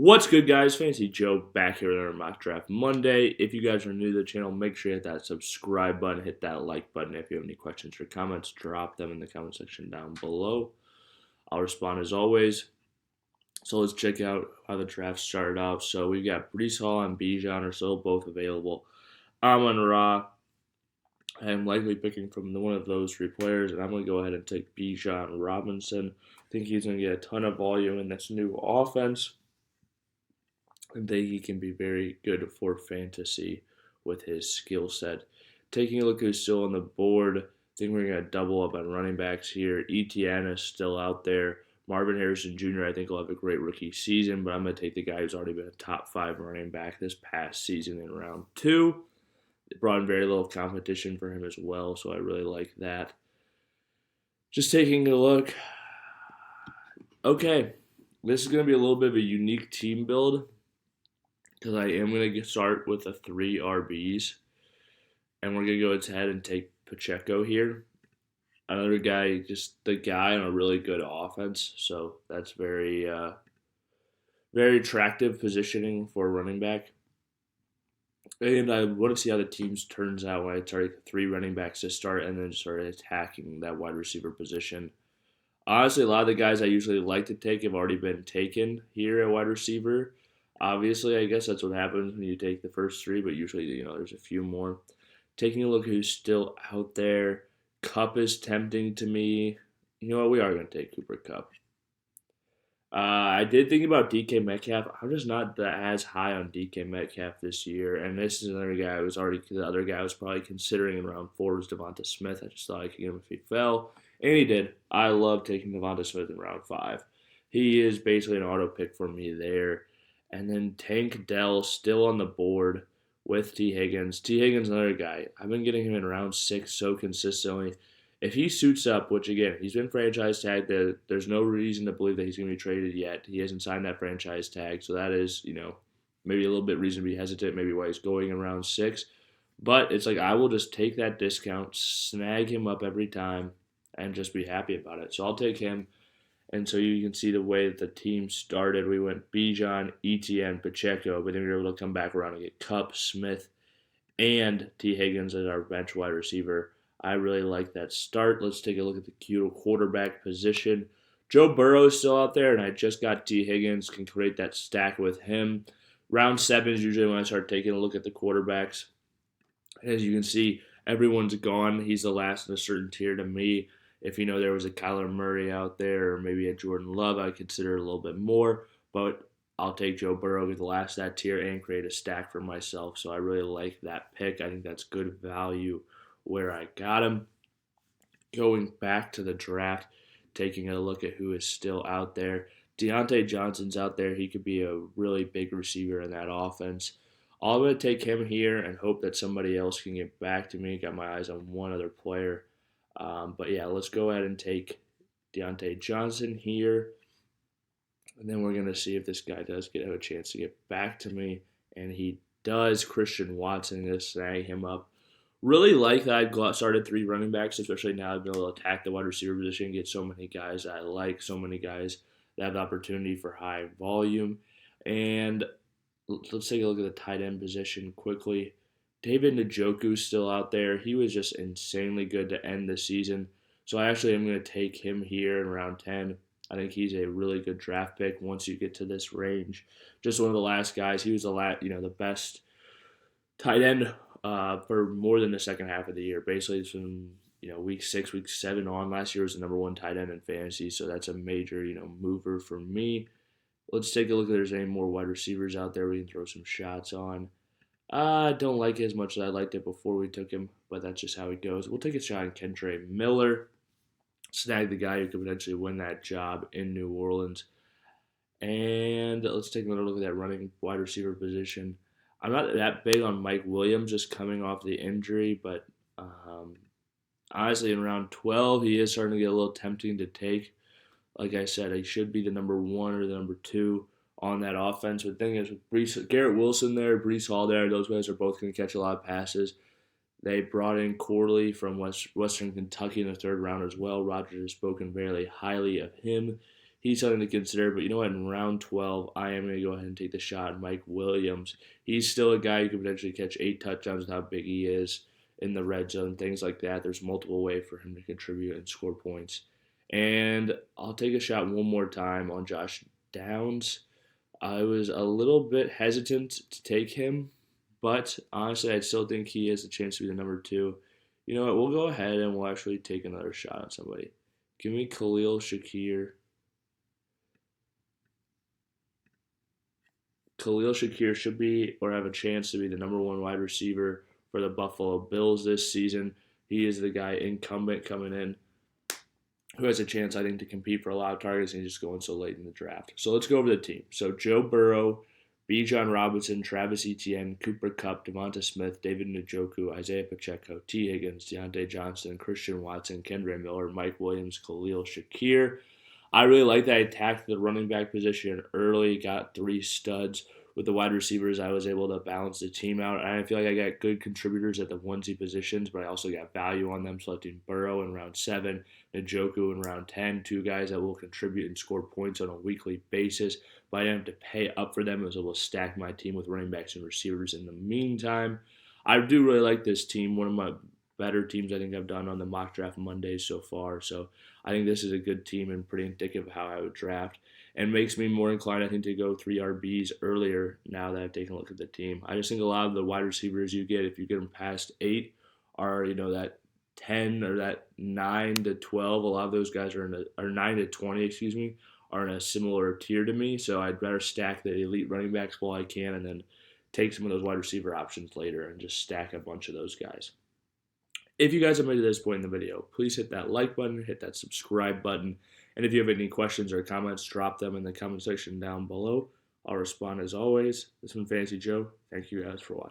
What's good, guys? Fancy Joe back here with our Mock Draft Monday. If you guys are new to the channel, make sure you hit that subscribe button, hit that like button. If you have any questions or comments, drop them in the comment section down below. I'll respond as always. So let's check out how the draft started off. So we've got Brees Hall and Bijan are still both available. Amon-Ra, I'm likely picking from one of those three players, and I'm going to go ahead and take Bijan Robinson. I think he's going to get a ton of volume in this new offense. I think he can be very good for fantasy with his skill set. Taking a look who's still on the board, I think we're going to double up on running backs here. Etienne is still out there. Marvin Harrison Jr., I think, will have a great rookie season, but I'm going to take the guy who's already been a top 5 running back this past season in round 2. It brought in very little competition for him as well, so I really like that. Just taking a look. Okay, this is going to be a little bit of a unique team build because I am going to start with the 3 RBs, and we're going to go ahead and take Pacheco here. Another guy, just the guy on a really good offense, so that's very attractive positioning for a running back. And I want to see how the teams turns out when I target 3 running backs to start and then start attacking that wide receiver position. Honestly, a lot of the guys I usually like to take have already been taken here at wide receiver. Obviously, I guess that's what happens when you take the first 3, but usually, there's a few more. Taking a look who's still out there. Kupp is tempting to me. You know what? We are going to take Cooper Kupp. I did think about DK Metcalf. I'm just not as high on DK Metcalf this year. And this is another guy the other guy I was probably considering in round 4 was Devonta Smith. I just thought I could get him if he fell. And he did. I love taking Devonta Smith in round 5. He is basically an auto pick for me there. And then Tank Dell still on the board with T. Higgins. T. Higgins, another guy. I've been getting him in round 6 so consistently. If he suits up, which again, he's been franchise tagged, there's no reason to believe that he's going to be traded yet. He hasn't signed that franchise tag, so that is, maybe a little bit reason to be hesitant, maybe why he's going in round 6. But it's like I will just take that discount, snag him up every time, and just be happy about it. So I'll take him. And so you can see the way that the team started. We went Bijan, Etienne, Pacheco, but then we were able to come back around and get Kupp, Smith, and T. Higgins as our bench wide receiver. I really like that start. Let's take a look at the quarterback position. Joe Burrow is still out there, and I just got T. Higgins. Can create that stack with him. Round 7 is usually when I start taking a look at the quarterbacks. As you can see, everyone's gone. He's the last in a certain tier to me. If there was a Kyler Murray out there or maybe a Jordan Love, I'd consider it a little bit more. But I'll take Joe Burrow with the last of that tier and create a stack for myself. So I really like that pick. I think that's good value where I got him. Going back to the draft, taking a look at who is still out there. Deontay Johnson's out there. He could be a really big receiver in that offense. I'm going to take him here and hope that somebody else can get back to me. Got my eyes on one other player. But yeah, let's go ahead and take Deontay Johnson here. And then we're going to see if this guy does have a chance to get back to me. And he does. Christian Watson, going to snag him up. Really like that I started 3 running backs, especially now I've been able to attack the wide receiver position, get so many guys I like, so many guys that have the opportunity for high volume. And let's take a look at the tight end position quickly. David Njoku's still out there. He was just insanely good to end the season. So I actually am going to take him here in round 10. I think he's a really good draft pick once you get to this range. Just one of the last guys. He was the best tight end for more than the second half of the year. Basically from week 6, week 7 on. Last year was the number 1 tight end in fantasy, so that's a major mover for me. Let's take a look if there's any more wide receivers out there we can throw some shots on. I don't like it as much as I liked it before we took him, but that's just how it goes. We'll take a shot on Kentre Miller, snag the guy who could potentially win that job in New Orleans. And let's take another look at that running wide receiver position. I'm not that big on Mike Williams just coming off the injury, but honestly, in round 12, he is starting to get a little tempting to take. Like I said, he should be the number 1 or the number 2 on that offense. But the thing is, with Garrett Wilson there, Brees Hall there, those guys are both going to catch a lot of passes. They brought in Corley from Western Kentucky in the 3rd round as well. Rodgers has spoken very highly of him. he's something to consider. But you know what? In round 12, I am going to go ahead and take the shot at Mike Williams. He's still a guy who could potentially catch 8 touchdowns with how big he is in the red zone, things like that. There's multiple ways for him to contribute and score points. And I'll take a shot one more time on Josh Downs. I was a little bit hesitant to take him, but honestly, I still think he has a chance to be the number 2. You know what? We'll go ahead and we'll actually take another shot on somebody. Give me Khalil Shakir. Khalil Shakir should be or have a chance to be the number 1 wide receiver for the Buffalo Bills this season. He is the guy incumbent coming in who has a chance, I think, to compete for a lot of targets and he's just going so late in the draft. So let's go over the team. So Joe Burrow, Bijan Robinson, Travis Etienne, Cooper Kupp, Devonta Smith, David Njoku, Isaiah Pacheco, T. Higgins, Deontay Johnson, Christian Watson, Kendre Miller, Mike Williams, Khalil Shakir. I really like that I attacked the running back position early, got 3 studs. With the wide receivers, I was able to balance the team out. I feel like I got good contributors at the onesie positions, but I also got value on them, selecting Burrow in round 7, Njoku in round 10, 2 guys that will contribute and score points on a weekly basis, but I didn't have to pay up for them. I was able to stack my team with running backs and receivers in the meantime. I do really like this team, one of my better teams I think I've done on the mock draft Mondays so far, so I think this is a good team and pretty indicative of how I would draft and makes me more inclined, I think, to go 3 RBs earlier now that I've taken a look at the team. I just think a lot of the wide receivers you get, if you get them past 8, are, that 10 or that 9 to 12. A lot of those guys or 9 to 20, excuse me, are in a similar tier to me. So I'd rather stack the elite running backs while I can and then take some of those wide receiver options later and just stack a bunch of those guys. If you guys have made it to this point in the video, please hit that like button, hit that subscribe button, and if you have any questions or comments, drop them in the comment section down below. I'll respond as always. This has been Fantasy Joe. Thank you guys for watching.